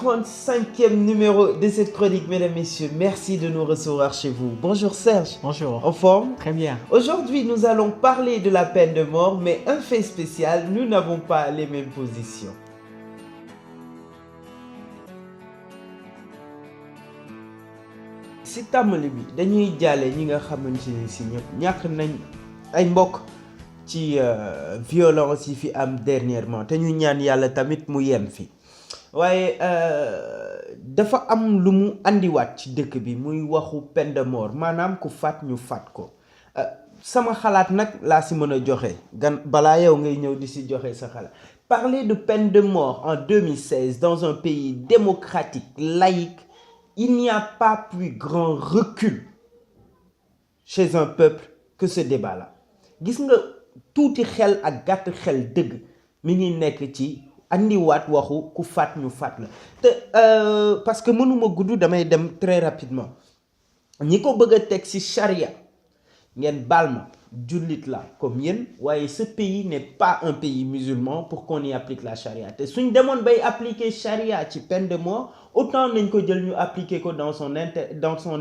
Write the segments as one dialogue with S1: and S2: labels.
S1: 35e numéro de cette chronique, mesdames, messieurs. Merci de nous recevoir chez vous. Bonjour Serge.
S2: Bonjour.
S1: En forme?
S2: Très bien.
S1: Aujourd'hui, nous allons parler de la peine de mort, mais un fait spécial, nous n'avons pas les mêmes positions. Si tàmbali bi dañuy jàlle ñi nga xamante ni si ñàkk nañ ay mbokk ci violence yi fi am dernièrement te ñu ñaan yàlla tamit mu yem fi waaye dafa am lu mu andiwaat ci dëkk bi muy waxu peine de mort maanaam ku faat ñu faat ko sama xalaat nag laa si mën a joxe balaa yow ngay ñëw di si joxe sa xalaat. Parler de peine de mort en 2016 dans un pays démocratique, laïque, il n'y a pas plus grand recul chez un peuple que ce débat-là. Gis nga tuuti xel ak gàtt xel dëgg mi ngi nekk ci andiwaat waxu ku faat ñu faat la te parce que mënuma gudd damay dem très rapidement ñi ko bëgg a teg ci charia ngeen baal ma jullit la comme yéen waaye ce pays n'est pas un pays musulman pour qu'on y applique la charia te suñ demoon bay appliquer charia ci peine de mort autant nañ ko jël ñu appliquer ko dans son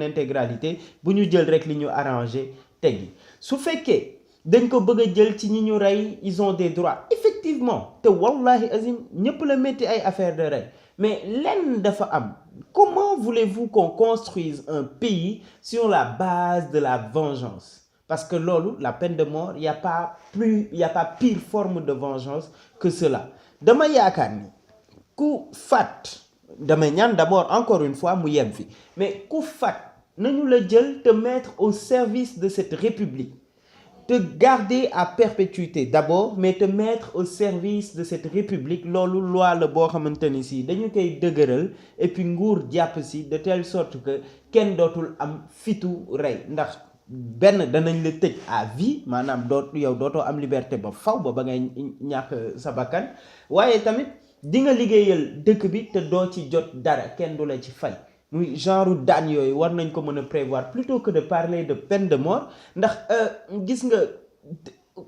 S1: intégralité bu ñu jël rek li ñu arrangé teggi su fekkee dañ ko bëgg a jël ci ñi ñu rey ils ont des droits effectivement te wallahi azim ñëpp la métti ay affaire de rey mais lenn dafa am comment voulez-vous qu'on construise un pays sur la base de la vengeance? Parce que loolu la peine de mort y a pas pire forme de vengeance que cela dama yaakaar ni ku faat damay ñaan d'abord encore une fois mu yem fi mais ku faat nañu la jël te mettre au service de cette république te garder à perpétuité d'abord mais te mettre au service de cette république loolu loi la boo xamante ni si dañu koy dëgëral et puis nguur jàpp si de telle sorte que kenn dootul am fitu rey ndax benn danañ la tëj à vie maanaam dootoo am liberté ba faw ba ngay ñàkk sa bakkan waaye tamit di nga liggéeyal dëkk bi te doo ci jot dara kenn du la ci fay muy genre daan yooyu war nañ ko mën a prévoir plutôt que de parler de peine de mort ndax gis nga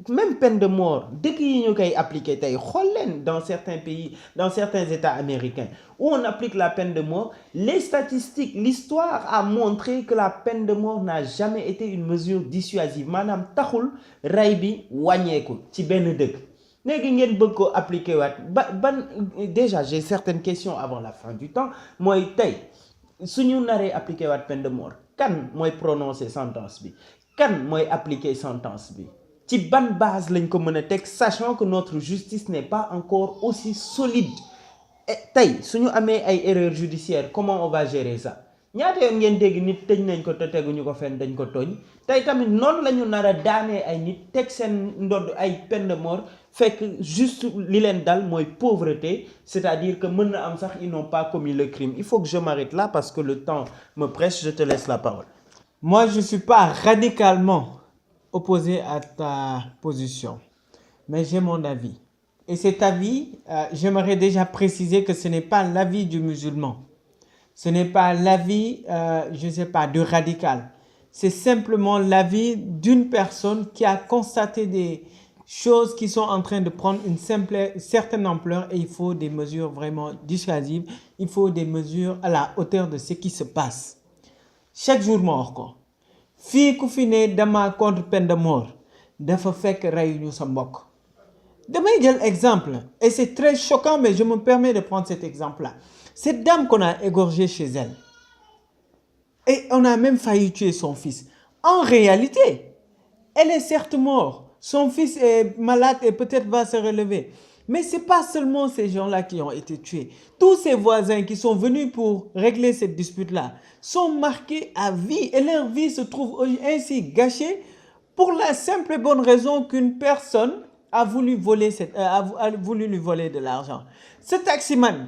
S1: même peine de mort dëkk yi ñu koy appliquer tey xool leen dans certains pays dans certains états américains où on applique la peine de mort les statistiques l'histoire a montré que la peine de mort n'a jamais été une mesure dissuasive maanaam taxul rey bi wàññeeku ci benn dëkk léegi ngeen bëgg ko appliquer waat ban déjà j'ai certaines questions avant la fin du temps mooy tey suñu naree appliquer waat peine de mort kan mooy prononcer sentence bi kan mooy appliquer sentence bi ci ban base lañ ko mën a teg sachant que notre justice n'est pas encore aussi solide tey suñu amee ay erreurs judiciaires comment on va gérer ça ñaata yoon ngeen dégg nit tëj nañ ko te teguñu ko fenn dañ ko tooñ tey tamit noonu la ñu nar a daanee ay nit teg seen ndodd ay peine de mort fekk juste li leen dal mooy pauvreté c'est-à-dire que mën na am sax ils n'ont pas commis le crime il faut que je m'arrête là parce que le temps me presse je te laisse la parole.
S2: Moi, je ne suis pas radicalement opposé à ta position, mais j'ai mon avis. Et cet avis, j'aimerais déjà préciser que ce n'est pas l'avis du musulman. Ce n'est pas l'avis, je ne sais pas, du radical. C'est simplement l'avis d'une personne qui a constaté des choses qui sont en train de prendre une certaine ampleur et il faut des mesures vraiment dissuasives. Il faut des mesures à la hauteur de ce qui se passe. Chaque jour ma wax ko fii ku fi ne dama contre peine de mort dafa fekk reyuñu sa mbokk damay jël exemple et c'est très choquant mais je me permets de prendre cet exemple-là cette dame qu'on a égorgée chez elle et on a même failli tuer son fils en réalité elle est certes morte son fils est malade et peut-être va se relever mais c'est pas seulement ces gens-là qui ont été tués tous ces voisins qui sont venus pour régler cette dispute-là sont marqués à vie et leur vie se trouve ainsi gâchée pour la simple et bonne raison qu'une personne a voulu lui voler de l'argent. Ce taximan,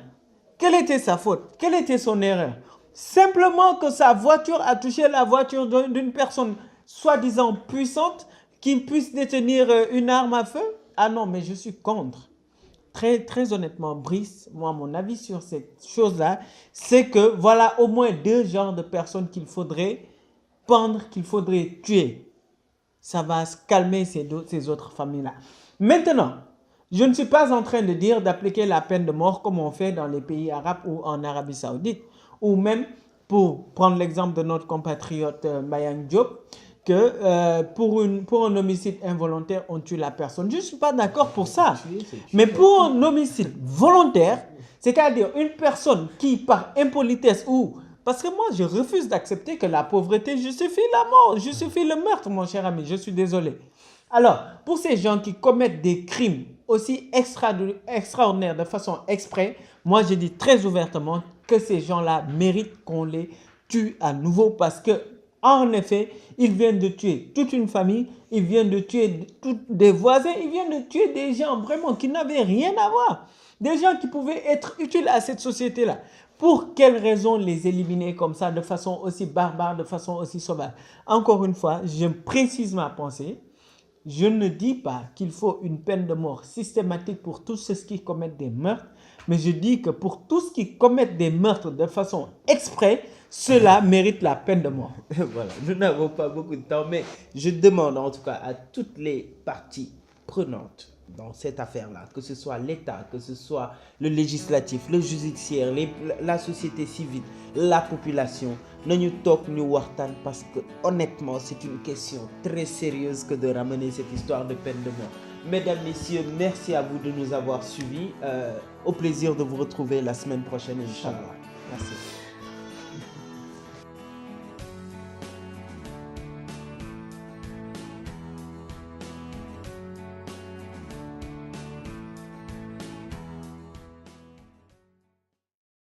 S2: quelle était sa faute? Quelle était son erreur? Simplement que sa voiture a touché la voiture d'une personne soi-disant puissante qui puisse détenir une arme à feu? Ah non, mais je suis contre. Très honnêtement, Brice, moi, mon avis sur cette chose-là, c'est que voilà au moins deux genres de personnes qu'il faudrait pendre, qu'il faudrait tuer. Ça va se calmer ces autres familles-là. Maintenant, Je ne suis pas en train de dire d'appliquer la peine de mort comme on fait dans les pays arabes ou en Arabie Saoudite, ou même, pour prendre l'exemple de notre compatriote Mbayang Diop, que pour un homicide involontaire, on tue la personne. Je ne suis pas d'accord pour ça. Mais pour un homicide volontaire, c'est-à-dire une personne qui, par impolitesse ou... Parce que moi, je refuse d'accepter que la pauvreté justifie la mort, justifie le meurtre, mon cher ami. Je suis désolé. Alors, pour ces gens qui commettent des crimes aussi extraordinaires de façon exprès, moi, je dis très ouvertement que ces gens-là méritent qu'on les tue à nouveau parce que, en effet, ils viennent de tuer toute une famille, ils viennent de tuer des voisins, ils viennent de tuer des gens vraiment qui n'avaient rien à voir. Des gens qui pouvaient être utiles à cette société-là. Pour quelles raisons les éliminer comme ça, de façon aussi barbare, de façon aussi sauvage? Encore une fois, je précise ma pensée. Je ne dis pas qu'il faut une peine de mort systématique pour tous ceux qui commettent des meurtres, mais je dis que pour tous qui commettent des meurtres de façon exprès, cela mérite la peine de mort.
S1: Voilà, nous n'avons pas beaucoup de temps, mais je demande en tout cas à toutes les parties prenantes dans cette affaire-là, que ce soit l'État, que ce soit le législatif, le judiciaire, la société civile, la population, nous toog ñu waxtaan parce que honnêtement c'est une question très sérieuse que de ramener cette histoire de peine de mort. Mesdames, messieurs, merci à vous de nous avoir suivis. Au plaisir de vous retrouver la semaine prochaine, Inch'Allah. Merci.